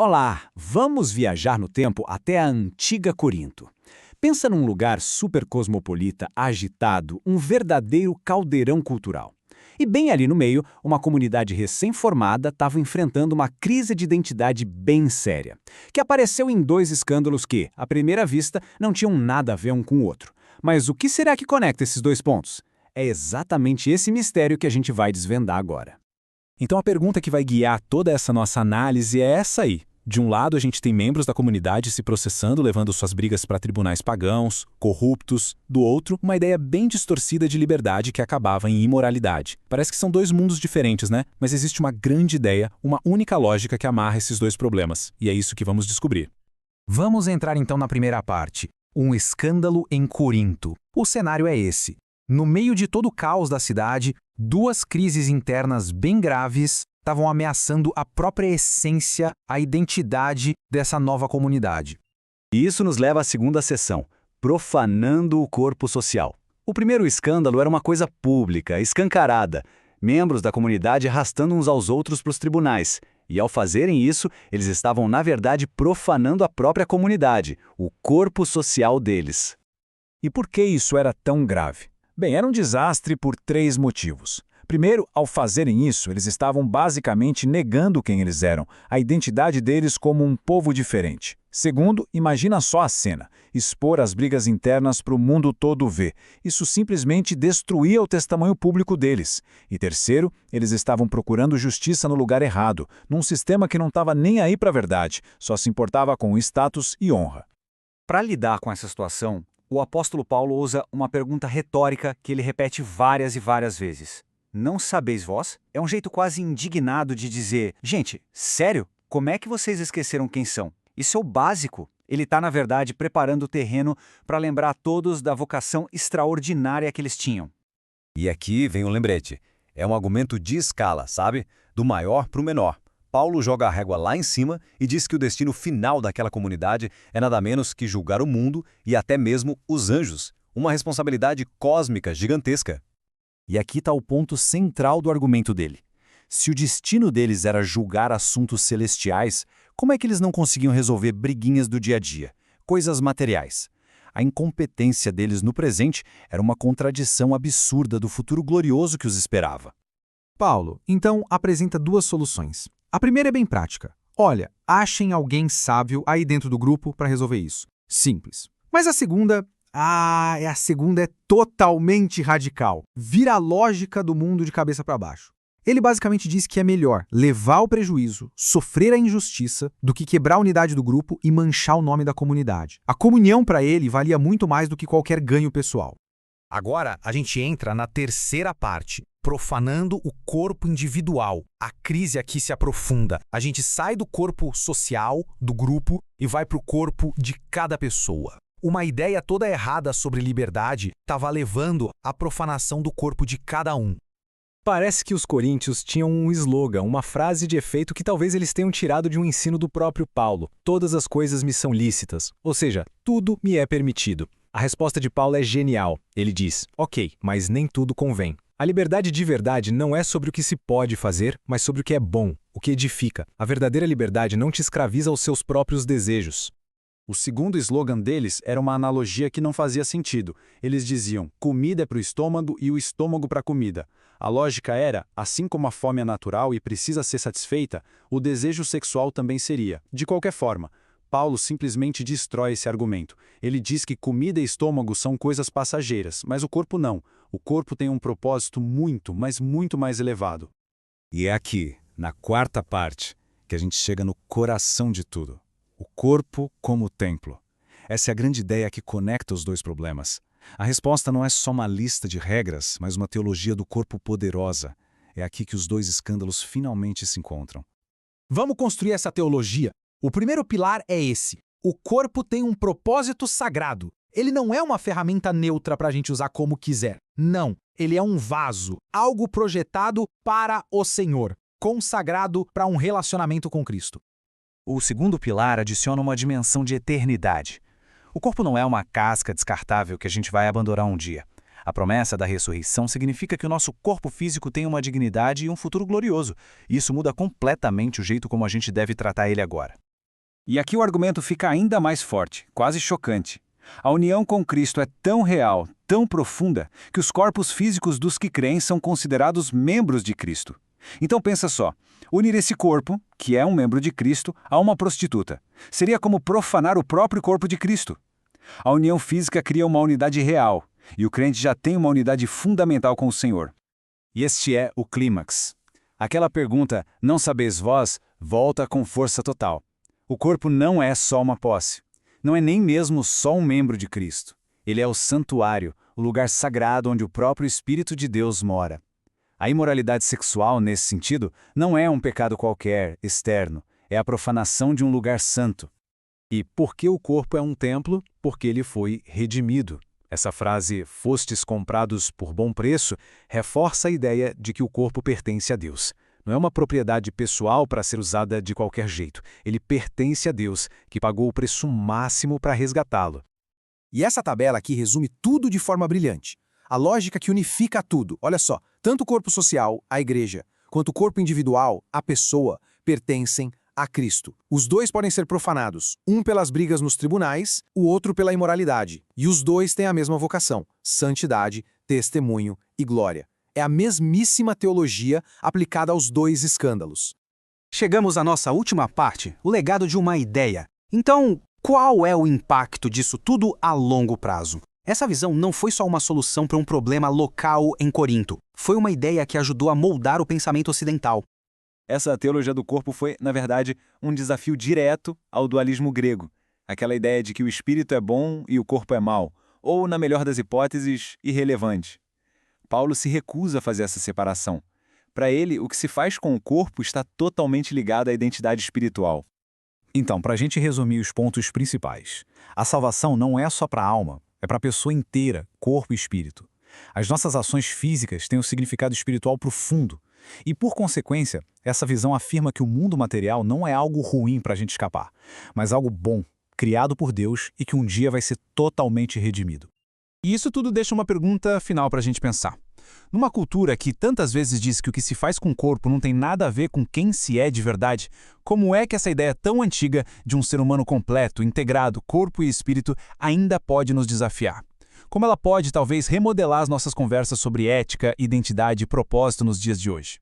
Olá, vamos viajar no tempo até a antiga Corinto. Pensa num lugar super cosmopolita, agitado, um verdadeiro caldeirão cultural. E bem ali no meio, uma comunidade recém-formada estava enfrentando uma crise de identidade bem séria, que apareceu em dois escândalos que, à primeira vista, não tinham nada a ver um com o outro. Mas o que será que conecta esses dois pontos? É exatamente esse mistério que a gente vai desvendar agora. Então a pergunta que vai guiar toda essa nossa análise é essa aí. De um lado, a gente tem membros da comunidade se processando, levando suas brigas para tribunais pagãos, corruptos. Do outro, uma ideia bem distorcida de liberdade que acabava em imoralidade. Parece que são dois mundos diferentes, né? Mas existe uma grande ideia, uma única lógica que amarra esses dois problemas. E é isso que vamos descobrir. Vamos entrar então na primeira parte. Um escândalo em Corinto. O cenário é esse. No meio de todo o caos da cidade, duas crises internas bem graves estavam ameaçando a própria essência, a identidade dessa nova comunidade. E isso nos leva à segunda seção, profanando o corpo social. O primeiro escândalo era uma coisa pública, escancarada, membros da comunidade arrastando uns aos outros para os tribunais. E ao fazerem isso, eles estavam, na verdade, profanando a própria comunidade, o corpo social deles. E por que isso era tão grave? Bem, era um desastre por três motivos. Primeiro, ao fazerem isso, eles estavam basicamente negando quem eles eram, a identidade deles como um povo diferente. Segundo, imagina só a cena, expor as brigas internas para o mundo todo ver. Isso simplesmente destruía o testemunho público deles. E terceiro, eles estavam procurando justiça no lugar errado, num sistema que não estava nem aí para a verdade, só se importava com status e honra. Para lidar com essa situação, o apóstolo Paulo usa uma pergunta retórica que ele repete várias e várias vezes. Não sabeis vós? É um jeito quase indignado de dizer, gente, sério? Como é que vocês esqueceram quem são? Isso é o básico. Ele está, na verdade, preparando o terreno para lembrar a todos da vocação extraordinária que eles tinham. E aqui vem um lembrete. É um argumento de escala, sabe? Do maior para o menor. Paulo joga a régua lá em cima e diz que o destino final daquela comunidade é nada menos que julgar o mundo e até mesmo os anjos. Uma responsabilidade cósmica gigantesca. E aqui está o ponto central do argumento dele. Se o destino deles era julgar assuntos celestiais, como é que eles não conseguiam resolver briguinhas do dia a dia, coisas materiais? A incompetência deles no presente era uma contradição absurda do futuro glorioso que os esperava. Paulo, então, apresenta duas soluções. A primeira é bem prática. Olha, achem alguém sábio aí dentro do grupo para resolver isso. Simples. Mas a segunda é totalmente radical. Vira a lógica do mundo de cabeça para baixo. Ele basicamente diz que é melhor levar o prejuízo, sofrer a injustiça, do que quebrar a unidade do grupo e manchar o nome da comunidade. A comunhão para ele valia muito mais do que qualquer ganho pessoal. Agora a gente entra na terceira parte, profanando o corpo individual. A crise aqui se aprofunda. A gente sai do corpo social, do grupo, e vai para o corpo de cada pessoa. Uma ideia toda errada sobre liberdade estava levando à profanação do corpo de cada um. Parece que os coríntios tinham um slogan, uma frase de efeito que talvez eles tenham tirado de um ensino do próprio Paulo. Todas as coisas me são lícitas, ou seja, tudo me é permitido. A resposta de Paulo é genial. Ele diz, ok, mas nem tudo convém. A liberdade de verdade não é sobre o que se pode fazer, mas sobre o que é bom, o que edifica. A verdadeira liberdade não te escraviza aos seus próprios desejos. O segundo slogan deles era uma analogia que não fazia sentido. Eles diziam, comida é para o estômago e o estômago para a comida. A lógica era, assim como a fome é natural e precisa ser satisfeita, o desejo sexual também seria. De qualquer forma, Paulo simplesmente destrói esse argumento. Ele diz que comida e estômago são coisas passageiras, mas o corpo não. O corpo tem um propósito muito, mas muito mais elevado. E é aqui, na quarta parte, que a gente chega no coração de tudo. O corpo como templo. Essa é a grande ideia que conecta os dois problemas. A resposta não é só uma lista de regras, mas uma teologia do corpo poderosa. É aqui que os dois escândalos finalmente se encontram. Vamos construir essa teologia. O primeiro pilar é esse. O corpo tem um propósito sagrado. Ele não é uma ferramenta neutra para a gente usar como quiser. Não, ele é um vaso, algo projetado para o Senhor, consagrado para um relacionamento com Cristo. O segundo pilar adiciona uma dimensão de eternidade. O corpo não é uma casca descartável que a gente vai abandonar um dia. A promessa da ressurreição significa que o nosso corpo físico tem uma dignidade e um futuro glorioso. E isso muda completamente o jeito como a gente deve tratar ele agora. E aqui o argumento fica ainda mais forte, quase chocante. A união com Cristo é tão real, tão profunda, que os corpos físicos dos que creem são considerados membros de Cristo. Então pensa só, unir esse corpo, que é um membro de Cristo, a uma prostituta, seria como profanar o próprio corpo de Cristo. A união física cria uma unidade real, e o crente já tem uma unidade fundamental com o Senhor. E este é o clímax. Aquela pergunta, não sabeis vós, volta com força total. O corpo não é só uma posse. Não é nem mesmo só um membro de Cristo. Ele é o santuário, o lugar sagrado onde o próprio Espírito de Deus mora. A imoralidade sexual, nesse sentido, não é um pecado qualquer, externo. É a profanação de um lugar santo. E por que o corpo é um templo? Porque ele foi redimido. Essa frase, fostes comprados por bom preço, reforça a ideia de que o corpo pertence a Deus. Não é uma propriedade pessoal para ser usada de qualquer jeito. Ele pertence a Deus, que pagou o preço máximo para resgatá-lo. E essa tabela aqui resume tudo de forma brilhante. A lógica que unifica tudo. Olha só, tanto o corpo social, a igreja, quanto o corpo individual, a pessoa, pertencem a Cristo. Os dois podem ser profanados, um pelas brigas nos tribunais, o outro pela imoralidade. E os dois têm a mesma vocação: santidade, testemunho e glória. É a mesmíssima teologia aplicada aos dois escândalos. Chegamos à nossa última parte, o legado de uma ideia. Então, qual é o impacto disso tudo a longo prazo? Essa visão não foi só uma solução para um problema local em Corinto. Foi uma ideia que ajudou a moldar o pensamento ocidental. Essa teologia do corpo foi, na verdade, um desafio direto ao dualismo grego. Aquela ideia de que o espírito é bom e o corpo é mau, ou, na melhor das hipóteses, irrelevante. Paulo se recusa a fazer essa separação. Para ele, o que se faz com o corpo está totalmente ligado à identidade espiritual. Então, para a gente resumir os pontos principais, a salvação não é só para a alma, é para a pessoa inteira, corpo e espírito. As nossas ações físicas têm um significado espiritual profundo. E, por consequência, essa visão afirma que o mundo material não é algo ruim para a gente escapar, mas algo bom, criado por Deus e que um dia vai ser totalmente redimido. E isso tudo deixa uma pergunta final para a gente pensar. Numa cultura que tantas vezes diz que o que se faz com o corpo não tem nada a ver com quem se é de verdade, como é que essa ideia tão antiga de um ser humano completo, integrado, corpo e espírito, ainda pode nos desafiar? Como ela pode, talvez, remodelar as nossas conversas sobre ética, identidade e propósito nos dias de hoje?